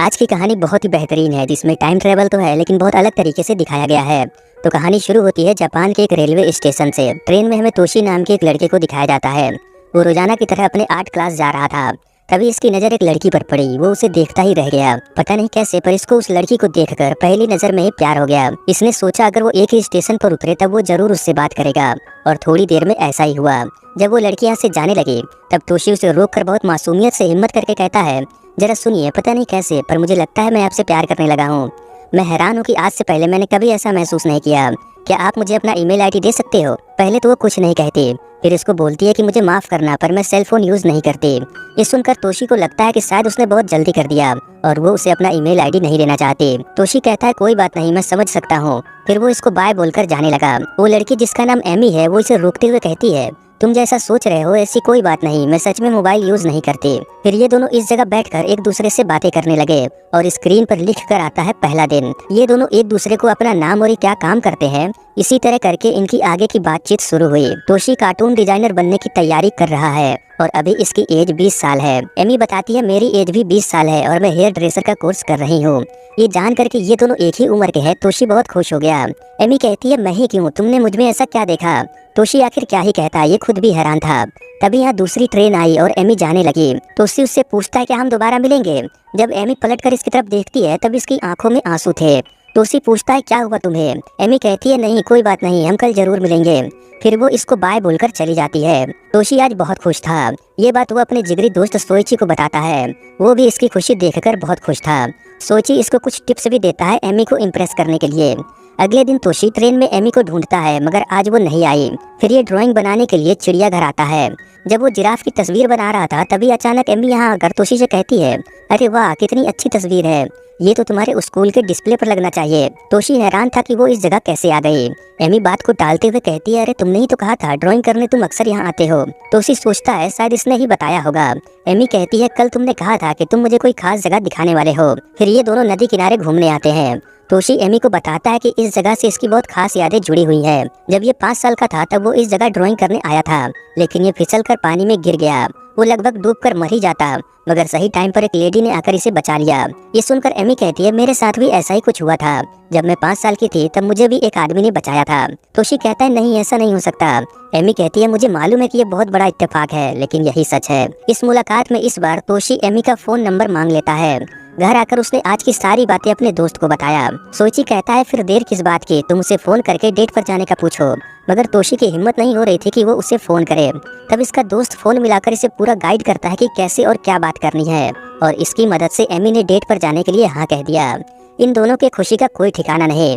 आज की कहानी बहुत ही बेहतरीन है, जिसमें टाइम ट्रेवल तो है लेकिन बहुत अलग तरीके से दिखाया गया है। तो कहानी शुरू होती है जापान के एक रेलवे स्टेशन से। ट्रेन में हमें तोशी नाम के एक लड़के को दिखाया जाता है। वो रोजाना की तरह अपने आर्ट क्लास जा रहा था। तभी इसकी नज़र एक लड़की पर पड़ी। वो उसे देखता ही रह गया, पता नहीं कैसे, पर इसको उस लड़की को देखकर पहली नज़र में ही प्यार हो गया। इसने सोचा अगर वो एक ही स्टेशन पर उतरे तब वो जरूर उससे बात करेगा, और थोड़ी देर में ऐसा ही हुआ। जब वो लड़की यहाँ से जाने लगी तब तोशी उसे रोककर बहुत मासूमियत से हिम्मत करके कहता है, जरा सुनिए, पता नहीं कैसे पर मुझे लगता है मैं आपसे प्यार करने लगा हूँ। मैं हैरान हूँ कि आज से पहले मैंने कभी ऐसा महसूस नहीं किया। क्या आप मुझे अपना ईमेल आईडी दे सकते हो? पहले तो वो कुछ नहीं कहती, फिर इसको बोलती है कि मुझे माफ करना पर मैं सेल फोन यूज नहीं करती। ये सुनकर तोशी को लगता है कि शायद उसने बहुत जल्दी कर दिया और वो उसे अपना ईमेल आईडी नहीं देना चाहती। तोशी कहता है कोई बात नहीं, मैं समझ सकता हूँ। फिर वो इसको बाय बोलकर जाने लगा। वो लड़की जिसका नाम एमी है वो इसे रोकते हुए कहती है, तुम जैसा सोच रहे हो ऐसी कोई बात नहीं, मैं सच में मोबाइल यूज नहीं करती। फिर ये दोनों इस जगह बैठकर एक दूसरे से बातें करने लगे और स्क्रीन पर लिख कर आता है पहला दिन। ये दोनों एक दूसरे को अपना नाम और ये क्या काम करते हैं, इसी तरह करके इनकी आगे की बातचीत शुरू हुई। तोशी कार्टून डिजाइनर बनने की तैयारी कर रहा है और अभी इसकी एज 20 साल है। एमी बताती है मेरी एज भी 20 साल है और मैं हेयर ड्रेसर का कोर्स कर रही हूँ। ये जान करके ये दोनों एक ही उम्र के हैं, तोशी बहुत खुश हो गया। एमी कहती है मैं ही क्यों, तुमने मुझ में ऐसा क्या देखा? तोशी आखिर क्या ही कहता, ये खुद भी हैरान था। तभी यहाँ दूसरी ट्रेन आई और एमी जाने लगी। तोशी उससे पूछता है क्या हम दोबारा मिलेंगे? जब एमी पलटकर इसकी तरफ देखती है तब इसकी आंखों में आंसू थे। तोशी पूछता है क्या हुआ तुम्हें? एमी कहती है नहीं कोई बात नहीं, हम कल जरूर मिलेंगे। फिर वो इसको बाय बोलकर चली जाती है। तोशी आज बहुत खुश था। ये बात वो अपने जिगरी दोस्त सोइची को बताता है। वो भी इसकी खुशी देखकर बहुत खुश था। सोइची इसको कुछ टिप्स भी देता है एमी को इम्प्रेस करने के लिए। अगले दिन तोशी ट्रेन में एमी को ढूंढता है मगर आज वो नहीं आई। फिर ये ड्राइंग बनाने के लिए चिड़ियाघर आता है। जब वो जिराफ की तस्वीर बना रहा था तभी अचानक एमी यहाँ आकर तोशी से कहती है, अरे वाह कितनी अच्छी तस्वीर है, ये तो तुम्हारे स्कूल के डिस्प्ले पर लगना चाहिए। तोशी हैरान था कि वो इस जगह कैसे आ गई। एमी बात को टालते हुए कहती है, अरे तुमने ही तो कहा था ड्राइंग करने तुम अक्सर यहाँ आते हो। तोशी सोचता है शायद इसने ही बताया होगा। एमी कहती है कल तुमने कहा था कि तुम मुझे कोई खास जगह दिखाने वाले हो। फिर ये दोनों नदी किनारे घूमने आते हैं। तोशी एमी को बताता है कि इस जगह से इसकी बहुत खास यादें जुड़ी हुई हैं। जब ये 5 साल का था तब वो इस जगह ड्राइंग करने आया था, लेकिन ये फिसलकर पानी में गिर गया। वो लगभग डूबकर मर ही जाता, मगर सही टाइम पर एक लेडी ने आकर इसे बचा लिया। ये सुनकर एमी कहती है मेरे साथ भी ऐसा ही कुछ हुआ था। जब मैं 5 साल की थी तब मुझे भी एक आदमी ने बचाया था। तोशी कहता है नहीं ऐसा नहीं हो सकता। एमी कहती है मुझे मालूम है कि ये बहुत बड़ा इत्तेफाक है, लेकिन यही सच है। इस मुलाकात में इस बार तोशी एमी का फोन नंबर मांग लेता है। घर आकर उसने आज की सारी बातें अपने दोस्त को बताया। सोइची कहता है फिर देर किस बात की, तुम उसे फोन करके डेट पर जाने का पूछो। मगर तोशी की हिम्मत नहीं हो रही थी कि वो उसे फोन करे। तब इसका दोस्त फोन मिलाकर इसे पूरा गाइड करता है कि कैसे और क्या बात करनी है, और इसकी मदद से एमी ने डेट पर जाने के लिए हाँ कह दिया। इन दोनों के खुशी का कोई ठिकाना नहीं।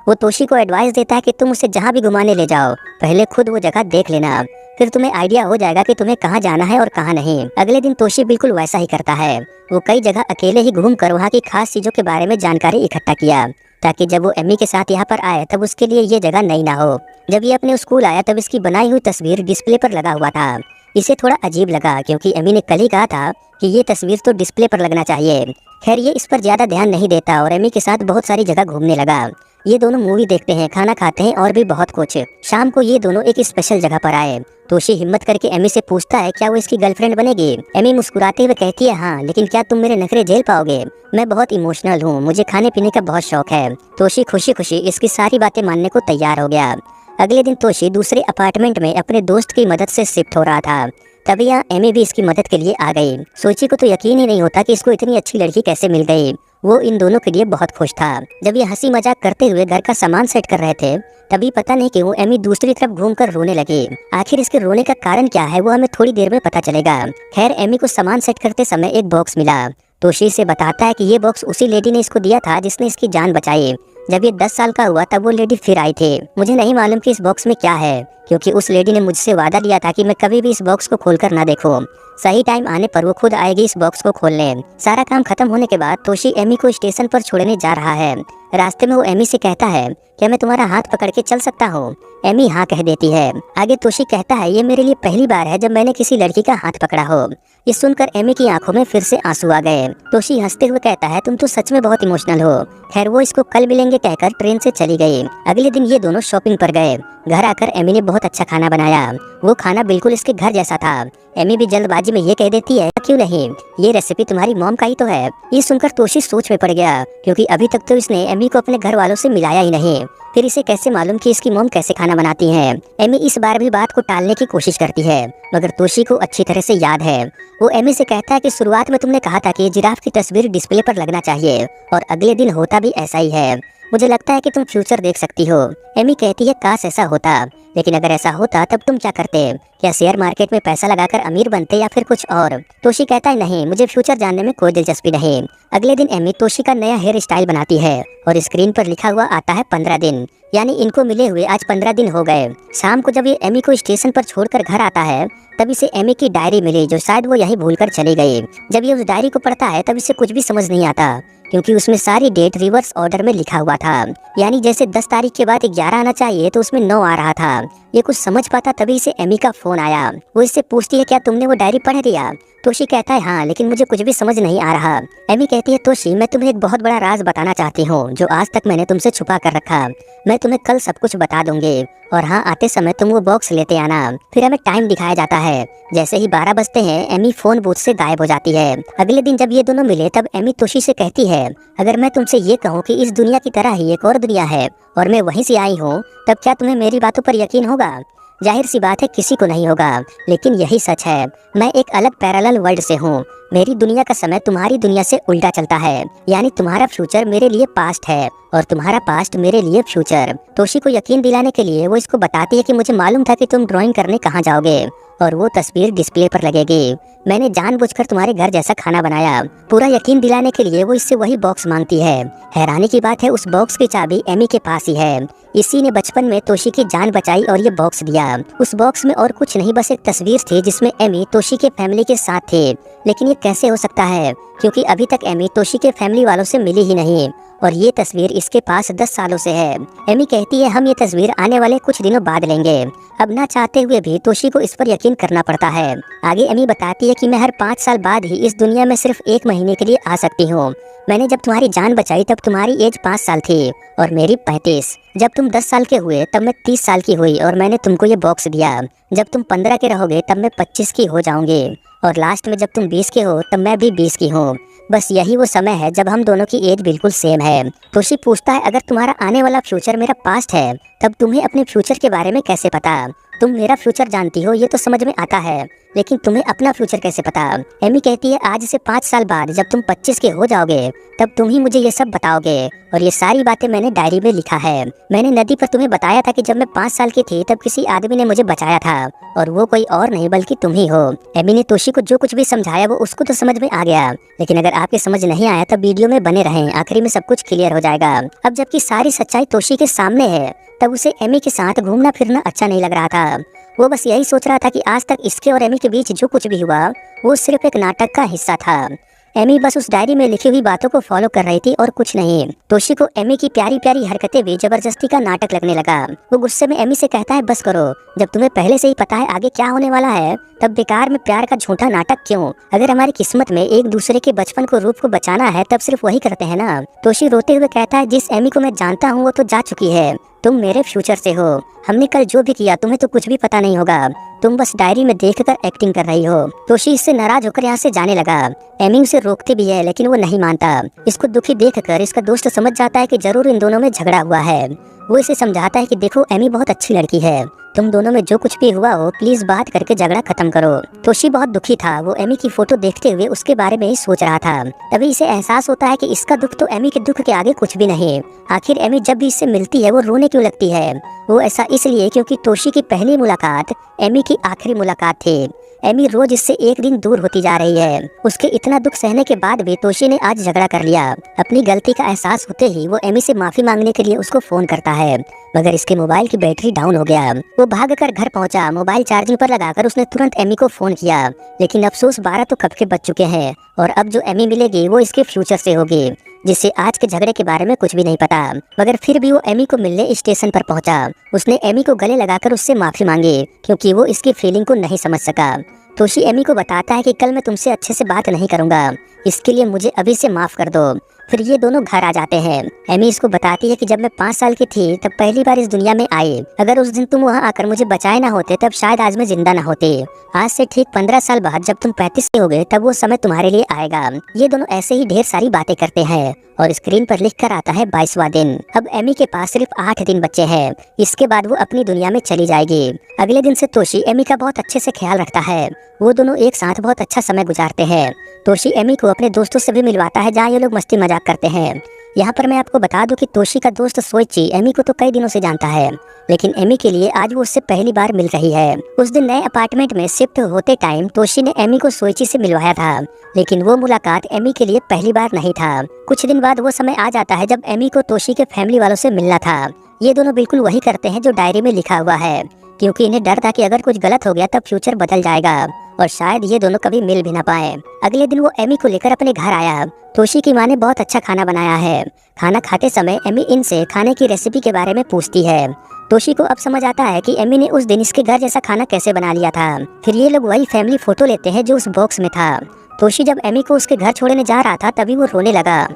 वो तोशी को एडवाइस देता है कि तुम उसे जहाँ भी घुमाने ले जाओ पहले खुद वो जगह देख लेना, फिर तुम्हें आइडिया हो जाएगा कि तुम्हें कहाँ जाना है और कहाँ नहीं। अगले दिन तोशी बिल्कुल वैसा ही करता है। वो कई जगह अकेले ही घूमकर वहाँ की खास चीजों के बारे में जानकारी इकट्ठा किया, ताकि जब वो एमी के साथ यहाँ पर आए तब उसके लिए ये जगह नई ना हो। जब ये अपने स्कूल आया तब इसकी बनाई हुई तस्वीर डिस्प्ले पर लगा हुआ था। इसे थोड़ा अजीब लगा क्योंकि एमी ने कल ही कहा था कि ये तस्वीर तो डिस्प्ले पर लगना चाहिए। खैर ये इस पर ज्यादा ध्यान नहीं देता और एमी के साथ बहुत सारी जगह घूमने लगा। ये दोनों मूवी देखते हैं, खाना खाते हैं और भी बहुत कुछ। शाम को ये दोनों एक स्पेशल जगह पर आए। तोशी हिम्मत करके एमी से पूछता है क्या वो इसकी गर्लफ्रेंड बनेगी? एमी मुस्कुराते हुए कहती है हाँ, लेकिन क्या तुम मेरे नखरे झेल पाओगे? मैं बहुत इमोशनल हूँ, मुझे खाने पीने का बहुत शौक है। तोशी खुशी खुशी इसकी सारी बातें मानने को तैयार हो गया। अगले दिन तोशी दूसरे अपार्टमेंट में अपने दोस्त की मदद से शिफ्ट हो रहा था। तभी यहाँ एमी भी इसकी मदद के लिए आ गई। सोची को तो यकीन ही नहीं होता कि इसको इतनी अच्छी लड़की कैसे मिल गई। वो इन दोनों के लिए बहुत खुश था। जब ये हंसी मजाक करते हुए घर का सामान सेट कर रहे थे तभी पता नहीं क्यों एमी दूसरी तरफ घूमकर रोने लगी। आखिर इसके रोने का कारण क्या है वो हमें थोड़ी देर में पता चलेगा। खैर एमी को सामान सेट करते समय एक बॉक्स मिला। तोशी से बताता है कि ये बॉक्स उसी लेडी ने इसको दिया था जिसने इसकी जान बचाई। जब ये 10 साल का हुआ तब वो लेडी फिर आई थी। मुझे नहीं मालूम कि इस बॉक्स में क्या है, क्योंकि उस लेडी ने मुझसे वादा लिया था कि मैं कभी भी इस बॉक्स को खोलकर ना देखूं। सही टाइम आने पर वो खुद आएगी इस बॉक्स को खोलने। सारा काम खत्म होने के बाद तोशी एमी को स्टेशन पर छोड़ने जा रहा है। रास्ते में वो एमी से कहता है क्या मैं तुम्हारा हाथ पकड़ के चल सकता हूँ? एमी हाँ कह देती है। आगे तोशी कहता है ये मेरे लिए पहली बार है जब मैंने किसी लड़की का हाथ पकड़ा हो। ये सुनकर एमी की आंखों में फिर से आंसू आ गए। तोशी हंसते हुए कहता है तुम तो सच में बहुत इमोशनल हो। खैर वो इसको कल मिलेंगे कहकर ट्रेन से चली गई। अगले दिन ये दोनों शॉपिंग पर गए। घर आकर एमी ने बहुत अच्छा खाना बनाया। वो खाना बिल्कुल इसके घर जैसा था। एमी भी जल्दबाजी में ये कह देती है क्यों नहीं, ये रेसिपी तुम्हारी मॉम का ही तो है। ये सुनकर तोशी सोच में पड़ गया, क्योंकि अभी तक तो इसने एमी को अपने घर वालों से मिलाया ही नहीं। फिर इसे कैसे मालूम कि इसकी मॉम कैसे खाना बनाती है। एमी इस बार भी बात को टालने की कोशिश करती है, मगर तोशी को अच्छी तरह से याद है। वो एमी से कहता है कि शुरुआत में तुमने कहा था कि जिराफ की तस्वीर डिस्प्ले पर लगना चाहिए, और अगले दिन होता भी ऐसा ही है। मुझे लगता है कि तुम फ्यूचर देख सकती हो। एमी कहती है काश ऐसा होता, लेकिन अगर ऐसा होता तब तुम क्या करते? क्या शेयर मार्केट में पैसा लगाकर अमीर बनते या फिर कुछ और? तोशी कहता है नहीं, मुझे फ्यूचर जानने में कोई दिलचस्पी नहीं। अगले दिन एमी तोशी का नया हेयर स्टाइल बनाती है और स्क्रीन पर लिखा हुआ आता है 15 दिन, यानी इनको मिले हुए आज 15 दिन हो गए। शाम को जब ये एमी को स्टेशन पर छोड़कर घर आता है तब इसे एमी की डायरी मिली, जो शायद वो यहीं भूलकर चली गई। जब ये उस डायरी को पढ़ता है तब इसे कुछ भी समझ नहीं आता, क्योंकि उसमें सारी डेट रिवर्स ऑर्डर में लिखा हुआ था। यानी जैसे 10 तारीख के बाद 11 आना चाहिए तो उसमें 9 आ रहा था। ये कुछ समझ पाता तभी इसे एमी का फोन आया। वो इससे पूछती है क्या तुमने वो डायरी पढ़ लिया? तोशी कहता है हाँ, लेकिन मुझे कुछ भी समझ नहीं आ रहा। एमी कहती है तोशी, मैं तुम्हें एक बहुत बड़ा राज बताना चाहती हूँ जो आज तक मैंने तुमसे छुपा कर रखा। मैं तुम्हें कल सब कुछ बता दूंगी, और हाँ, आते समय तुम वो बॉक्स लेते आना। फिर हमें टाइम दिखाया जाता है। जैसे ही 12 बजते हैं एमी फोन बूथ से गायब हो जाती है। अगले दिन जब ये दोनों मिले तब एमी तोशी से कहती है अगर मैं तुमसे ये कहूँ कि इस दुनिया की तरह ही एक और दुनिया है और मैं वहीं से आई हूँ, तब क्या तुम्हें मेरी बातों पर यकीन होगा? जाहिर सी बात है किसी को नहीं होगा, लेकिन यही सच है। मैं एक अलग पैरेलल वर्ल्ड से हूँ। मेरी दुनिया का समय तुम्हारी दुनिया से उल्टा चलता है, यानी तुम्हारा फ्यूचर मेरे लिए पास्ट है और तुम्हारा पास्ट मेरे लिए फ्यूचर। तोशी को यकीन दिलाने के लिए वो इसको बताती है कि मुझे मालूम था कि तुम ड्राइंग करने कहाँ जाओगे और वो तस्वीर डिस्प्ले पर लगेगी। मैंने जानबूझकर तुम्हारे घर जैसा खाना बनाया। पूरा यकीन दिलाने के लिए वो इससे वही बॉक्स मांगती है। हैरानी की बात है उस बॉक्स की चाबी एमी के पास ही है। इसी ने बचपन में तोशी की जान बचाई और ये बॉक्स दिया। उस बॉक्स में और कुछ नहीं, बस एक तस्वीर थी जिसमें एमी तोशी के फैमिली के साथ थे। लेकिन ये कैसे हो सकता है, क्योंकि अभी तक एमी तोशी के फैमिली वालों से मिली ही नहीं और ये तस्वीर इसके पास 10 सालों से है। एमी कहती है हम ये तस्वीर आने वाले कुछ दिनों बाद लेंगे। अब ना चाहते हुए भी तोशी को इस पर यकीन करना पड़ता है। आगे एमी बताती है कि मैं हर 5 साल बाद ही इस दुनिया में सिर्फ 1 महीने के लिए आ सकती हूँ। मैंने जब तुम्हारी जान बचाई तब तुम्हारी एज 5 साल थी और मेरी 35। जब तुम 10 साल के हुए तब मैं 30 साल की हुई और मैंने तुमको ये बॉक्स दिया। जब तुम 15 के रहोगे तब मैं 25 की हो जाऊंगी और लास्ट में जब तुम 20 के हो तब मैं भी 20 की हूँ। बस यही वो समय है जब हम दोनों की एज बिल्कुल सेम है। तोशी पूछता है अगर तुम्हारा आने वाला फ्यूचर मेरा पास्ट है तब तुम्हें अपने फ्यूचर के बारे में कैसे पता? तुम मेरा फ्यूचर जानती हो ये तो समझ में आता है, लेकिन तुम्हें अपना फ्यूचर कैसे पता? एमी कहती है आज से 5 साल बाद जब तुम 25 के हो जाओगे तब तुम ही मुझे ये सब बताओगे और ये सारी बातें मैंने डायरी में लिखा है। मैंने नदी पर तुम्हें बताया था कि जब मैं 5 साल की थी तब किसी आदमी ने मुझे बचाया था और वो कोई और नहीं बल्कि तुम ही हो। एमी ने तोशी को जो कुछ भी समझाया वो उसको तो समझ में आ गया, लेकिन अगर आपके समझ नहीं आया तब वीडियो में बने रहें, आखिरी में सब कुछ क्लियर हो जाएगा। अब जबकि सारी सच्चाई तोशी के सामने है तब उसे एमी के साथ घूमना फिरना अच्छा नहीं लग रहा था। वो बस यही सोच रहा था कि आज तक इसके और एमी के बीच जो कुछ भी हुआ वो सिर्फ एक नाटक का हिस्सा था। एमी बस उस डायरी में लिखी हुई बातों को फॉलो कर रही थी और कुछ नहीं। तोशी को एमी की प्यारी प्यारी हरकतें भी जबरदस्ती का नाटक लगने लगा। वो गुस्से में एमी से कहता है बस करो, जब तुम्हें पहले से ही पता है आगे क्या होने वाला है तब बेकार में प्यार का झूठा नाटक क्यों? अगर हमारी किस्मत में एक दूसरे के बचपन को रूप को बचाना है तब सिर्फ वही करते हैं ना। तोशी रोते हुए कहता है जिस एमी को मैं जानता हूँ वो तो जा चुकी है, तुम मेरे फ्यूचर से हो। हमने कल जो भी किया तुम्हें तो कुछ भी पता नहीं होगा, तुम बस डायरी में देखकर एक्टिंग कर रही हो। तोशी इससे नाराज होकर यहाँ से जाने लगा। एमी उसे रोकती भी है लेकिन वो नहीं मानता। इसको दुखी देखकर इसका दोस्त समझ जाता है कि जरूर इन दोनों में झगड़ा हुआ है। वो इसे समझाता है कि देखो एमी बहुत अच्छी लड़की है, तुम दोनों में जो कुछ भी हुआ हो प्लीज बात करके झगड़ा खत्म करो। तोशी बहुत दुखी था। वो एमी की फोटो देखते हुए उसके बारे में ही सोच रहा था। तभी इसे एहसास होता है कि इसका दुख तो एमी के दुख के आगे कुछ भी नहीं। आखिर एमी जब भी इससे मिलती है वो रोने क्यों लगती है? वो ऐसा इसलिए क्योंकि तोशी की पहली मुलाकात एमी की आखिरी मुलाकात थी। एमी रोज इससे एक दिन दूर होती जा रही है। उसके इतना दुख सहने के बाद भी तोशी ने आज झगड़ा कर लिया। अपनी गलती का एहसास होते ही वो एमी से माफी मांगने के लिए उसको फोन करता है, मगर इसके मोबाइल की बैटरी डाउन हो गया। वो भागकर घर पहुंचा। मोबाइल चार्जिंग पर लगाकर उसने तुरंत एमी को फोन किया, लेकिन अफसोस 12 तो कब के बज चुके हैं और अब जो एमी मिलेगी वो इसके फ्यूचर से होगी, जिससे आज के झगड़े के बारे में कुछ भी नहीं पता। मगर फिर भी वो एमी को मिलने स्टेशन पर पहुंचा। उसने एमी को गले लगाकर उससे माफी मांगी क्योंकि वो इसकी फीलिंग को नहीं समझ सका। तोशी एमी को बताता है कि कल मैं तुमसे अच्छे से बात नहीं करूंगा, इसके लिए मुझे अभी से माफ कर दो। फिर ये दोनों घर आ जाते हैं। एमी इसको बताती है कि जब मैं 5 साल की थी तब पहली बार इस दुनिया में आई। अगर उस दिन तुम वहाँ आकर मुझे बचाए ना होते तब शायद आज मैं जिंदा ना होती। आज से ठीक 15 साल बाद जब तुम 35 के हो गए तब वो समय तुम्हारे लिए आएगा। ये दोनों ऐसे ही ढेर सारी बातें करते हैं और स्क्रीन पर लिख कर आता है 22वां दिन। अब एमी के पास सिर्फ 8 दिन बचे हैं। इसके बाद वो अपनी दुनिया में चली जाएगी। अगले दिन से तोशी एमी का बहुत अच्छे से ख्याल रखता है। वो दोनों एक साथ बहुत अच्छा समय गुजारते हैं। तोशी एमी को अपने दोस्तों से भी मिलवाता है जहाँ ये लोग मस्ती मजाक करते हैं। यहाँ पर मैं आपको बता दूं कि तोशी का दोस्त सोइची एमी को तो कई दिनों से जानता है, लेकिन एमी के लिए आज वो उससे पहली बार मिल रही है। उस दिन नए अपार्टमेंट में शिफ्ट होते टाइम तोशी ने एमी को सोइची से मिलवाया था, लेकिन वो मुलाकात एमी के लिए पहली बार नहीं था। कुछ दिन बाद वो समय आ जाता है जब एमी को तोशी के फैमिली वालों से मिलना था। ये दोनों बिल्कुल वही करते हैं जो डायरी में लिखा हुआ है, क्योंकि इन्हें डर था कि अगर कुछ गलत हो गया तब फ्यूचर बदल जाएगा और शायद ये दोनों कभी मिल भी ना पाए। अगले दिन वो एमी को लेकर अपने घर आया। तोशी की माँ ने बहुत अच्छा खाना बनाया है। खाना खाते समय एमी इनसे खाने की रेसिपी के बारे में पूछती है। तोशी को अब समझ आता है कि एमी ने उस दिन इसके घर जैसा खाना कैसे बना लिया था। फिर ये लोग वही फैमिली फोटो लेते हैं जो उस बॉक्स में था। तोशी जब एमी को उसके घर छोड़ने जा रहा था तभी वो रोने लगा।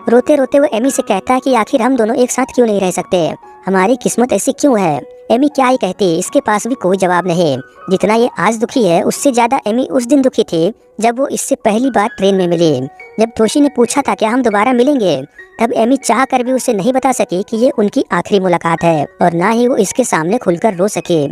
रोते रोते वो एमी से कहता है कि आखिर हम दोनों एक साथ क्यों नहीं रह सकते, हमारी किस्मत ऐसी क्यों है। एमी क्या ही कहती, इसके पास भी कोई जवाब नहीं। जितना ये आज दुखी है उससे ज्यादा एमी उस दिन दुखी थी जब वो इससे पहली बार ट्रेन में मिली। जब तोशी ने पूछा था क्या हम दोबारा मिलेंगे, तब एमी चाह कर भी उसे नहीं बता सकी कि ये उनकी आखिरी मुलाकात है और ना ही वो इसके सामने खुलकर रो सके।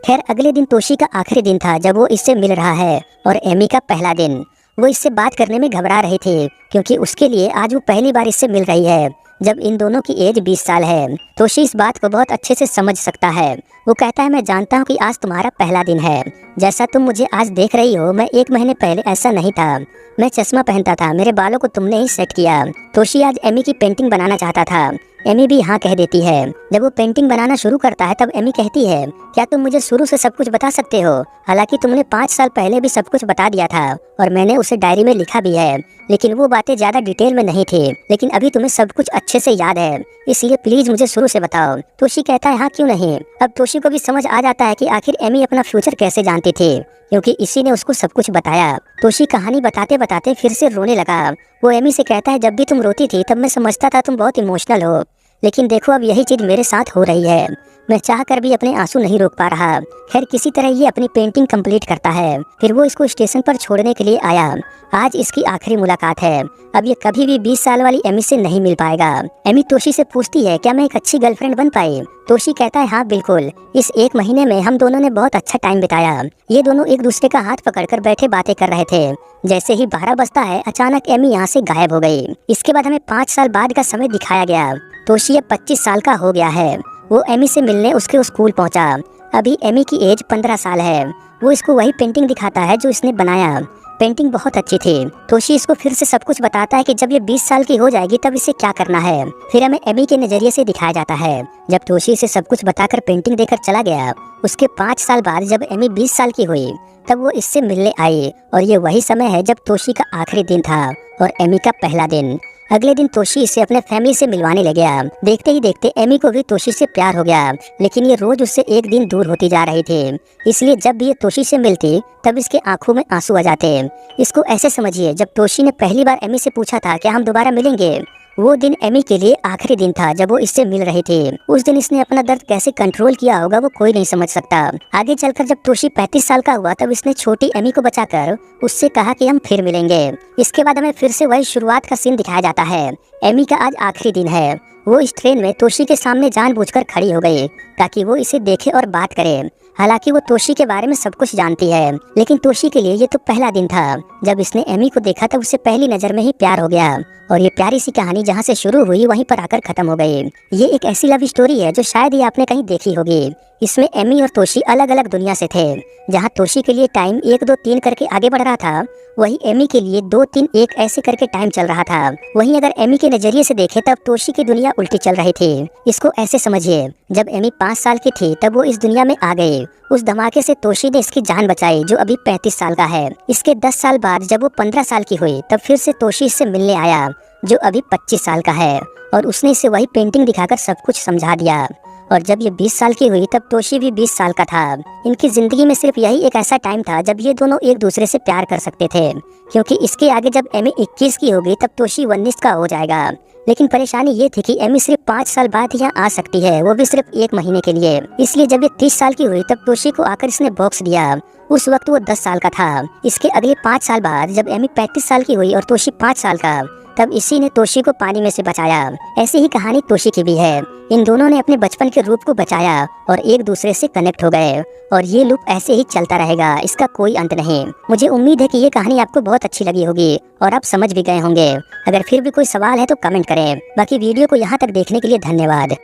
खैर अगले दिन तोशी का आखिरी दिन था जब वो इससे मिल रहा है और एमी का पहला दिन। वो इससे बात करने में घबरा रही थी क्योंकि उसके लिए आज वो पहली बार इससे मिल रही है जब इन दोनों की एज 20 साल है। तोशी इस बात को बहुत अच्छे से समझ सकता है। वो कहता है मैं जानता हूँ कि आज तुम्हारा पहला दिन है। जैसा तुम मुझे आज देख रही हो मैं 1 महीने पहले ऐसा नहीं था। मैं चश्मा पहनता था, मेरे बालों को तुमने ही सेट किया। तोशी आज एमी की पेंटिंग बनाना चाहता था। एमी भी हाँ कह देती है। जब वो पेंटिंग बनाना शुरू करता है तब एमी कहती है क्या तुम मुझे शुरू से सब कुछ बता सकते हो, हालांकि तुमने 5 साल पहले भी सब कुछ बता दिया था और मैंने उसे डायरी में लिखा भी है, लेकिन वो बातें ज्यादा डिटेल में नहीं थी, लेकिन अभी तुम्हें सब कुछ अच्छे से याद है, इसलिए प्लीज मुझे शुरू से बताओ। तोशी कहता है हाँ क्यों नहीं। अब तोशी को भी समझ आ जाता है कि आखिर एमी अपना फ्यूचर कैसे जानती थी, क्योंकि इसी ने उसको सब कुछ बताया। तोशी कहानी बताते बताते फिर से रोने लगा। वो एमी से कहता है जब भी तुम रोती थी तब मैं समझता था तुम बहुत इमोशनल हो, लेकिन देखो अब यही चीज मेरे साथ हो रही है। मैं चाह कर भी अपने आंसू नहीं रोक पा रहा। खैर किसी तरह ये अपनी पेंटिंग कंप्लीट करता है। फिर वो इसको स्टेशन पर छोड़ने के लिए आया। आज इसकी आखिरी मुलाकात है। अब ये कभी भी 20 साल वाली एमी से नहीं मिल पाएगा। एमी तोशी से पूछती है क्या मैं एक अच्छी गर्लफ्रेंड बन पाई। तोशी कहता है हाँ बिल्कुल, इस 1 महीने में हम दोनों ने बहुत अच्छा टाइम बिताया। ये दोनों एक दूसरे का हाथ पकड़कर बैठे बातें कर रहे थे। जैसे ही 12 बजता है अचानक एमी यहाँ से गायब हो गई। इसके बाद हमें 5 साल बाद का समय दिखाया गया। तोशी अब 25 साल का हो गया है। वो एमी से मिलने उसके स्कूल पहुंचा। अभी एमी की एज 15 साल है। वो इसको वही पेंटिंग दिखाता है जो इसने बनाया। पेंटिंग बहुत अच्छी थी। तोशी इसको फिर से सब कुछ बताता है कि जब ये 20 साल की हो जाएगी तब इसे क्या करना है। फिर हमें एमी के नजरिए से दिखाया जाता है। जब तोशी इसे सब कुछ बताकर पेंटिंग देकर चला गया, उसके 5 साल बाद जब एमी 20 साल की हुई तब वो इससे मिलने आई और ये वही समय है जब तोशी का आखिरी दिन था और एमी का पहला दिन। अगले दिन तोशी इसे अपने फैमिली से मिलवाने लग गया। देखते ही देखते एमी को भी तोशी से प्यार हो गया, लेकिन ये रोज उससे एक दिन दूर होती जा रही थी। इसलिए जब भी ये तोशी से मिलती तब इसके आंखों में आंसू आ जाते। इसको ऐसे समझिए जब तोशी ने पहली बार एमी से पूछा था क्या हम दोबारा मिलेंगे, वो दिन एमी के लिए आखिरी दिन था जब वो इससे मिल रही थी। उस दिन इसने अपना दर्द कैसे कंट्रोल किया होगा वो कोई नहीं समझ सकता। आगे चलकर जब तोशी 35 साल का हुआ तब इसने छोटी एमी को बचाकर उससे कहा कि हम फिर मिलेंगे। इसके बाद हमें फिर से वही शुरुआत का सीन दिखाया जाता है। एमी का आज आखिरी दिन है। वो इस ट्रेन में तोशी के सामने जानबूझकर खड़ी हो गई ताकि वो इसे देखे और बात करे। हालांकि वो तोशी के बारे में सब कुछ जानती है, लेकिन तोशी के लिए ये तो पहला दिन था। जब इसने एमी को देखा तब उसे पहली नजर में ही प्यार हो गया और ये प्यारी सी कहानी जहाँ से शुरू हुई वहीं पर आकर खत्म हो गई। ये एक ऐसी लव स्टोरी है जो शायद ये आपने कहीं देखी होगी। इसमें एमी और तोशी अलग अलग दुनिया से थे। जहाँ तोशी के लिए टाइम 1 2 3 करके आगे बढ़ रहा था, वहीं एमी के लिए 2 3 1 ऐसे करके टाइम चल रहा था। वहीं अगर एमी के नजरिए से देखे तब तोशी की दुनिया उल्टी चल रही थी। इसको ऐसे समझिए जब एमी 5 साल की थी तब वो इस दुनिया में आ गई। उस धमाके से तोशी ने इसकी जान बचाई जो अभी 35 साल का है। इसके 10 साल बाद जब वो 15 साल की हुई तब फिर से तोशी इससे मिलने आया जो अभी 25 साल का है और उसने इसे वही पेंटिंग दिखाकर सब कुछ समझा दिया। और जब ये 20 साल की हुई तब तोशी भी 20 साल का था। इनकी जिंदगी में सिर्फ यही एक ऐसा टाइम था जब ये दोनों एक दूसरे से प्यार कर सकते थे, क्योंकि इसके आगे जब एमी 21 की होगी तब तोशी 19 का हो जाएगा। लेकिन परेशानी ये थी कि एमी सिर्फ 5 साल बाद यहाँ आ सकती है, वो भी सिर्फ 1 महीने के लिए। इसलिए जब ये 30 साल की हुई तब तोशी को आकर इसने बॉक्स दिया। उस वक्त वो 10 साल का था। इसके अगले 5 साल बाद जब एमी 35 साल की हुई और तोशी 5 साल का, तब इसी ने तोशी को पानी में से बचाया। ऐसी ही कहानी तोशी की भी है। इन दोनों ने अपने बचपन के रूप को बचाया और एक दूसरे से कनेक्ट हो गए, और ये लूप ऐसे ही चलता रहेगा, इसका कोई अंत नहीं। मुझे उम्मीद है कि ये कहानी आपको बहुत अच्छी लगी होगी और आप समझ भी गए होंगे। अगर फिर भी कोई सवाल है तो कमेंट करें। बाकी वीडियो को यहाँ तक देखने के लिए धन्यवाद।